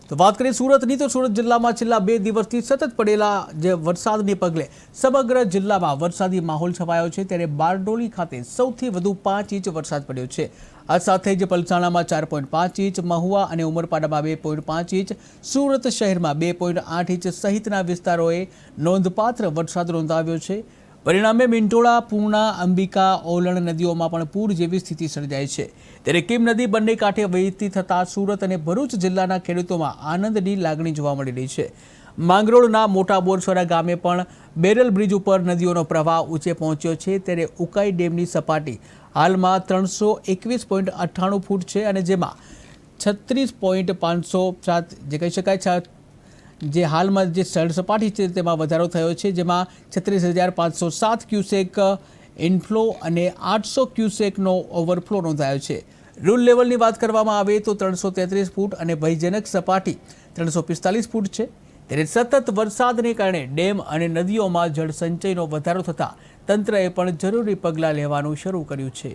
તો વાત કરીએ સુરતની, તો સુરત જિલ્લામાં છેલ્લા 2 દિવસથી સતત પડેલા જે વરસાદને પગલે સમગ્ર જિલ્લામાં વરસાદી માહોલ છવાયો છે। ત્યારે બારડોલી ખાતે સૌથી વધુ 5 ઇંચ વરસાદ પડ્યો છે। આ સાથે જ પલસાણામાં 4.5 ઇંચ, મહુવા અને ઉમરપાડામાં 2.5 ઇંચ, સુરત શહેરમાં 2.8 ઇંચ સહિતના વિસ્તારોએ નોંધપાત્ર વરસાદ નોંધાવ્યો છે। પરિણામે મિંટોળા, પૂર્ણા, અંબિકા, ઓલણ નદીઓમાં પણ પૂર જેવી સ્થિતિ સર્જાઈ છે। ત્યારે કીમ નદી બંને કાંઠે વહેતી થતાં સુરત અને ભરૂચ જિલ્લાના ખેડૂતોમાં આનંદની લાગણી જોવા મળી રહી છે। માંગરોળના મોટા બોરસરા ગામે પણ બેરલ બ્રિજ ઉપર નદીઓનો પ્રવાહ ઊંચે પહોંચ્યો છે। ત્યારે ઉકાઈ ડેમની સપાટી હાલમાં 321.98 ફૂટ છે અને જેમાં 36.507 જે કહી શકાય જે હાલમાં જે સપાટી છે તેમાં વધારો થયો છે, જેમાં 36,507 ક્યુસેક ઇનફ્લો અને 800 ક્યુસેકનો ઓવરફ્લો નોંધાયો છે। રૂલ લેવલની વાત કરવામાં આવે તો 333 ફૂટ અને ભયજનક સપાટી 345 ફૂટ છે। ત્યારે સતત વરસાદને કારણે ડેમ અને નદીઓમાં જળસંચયનો વધારો થતાં તંત્રએ પણ જરૂરી પગલાં લેવાનું શરૂ કર્યું છે।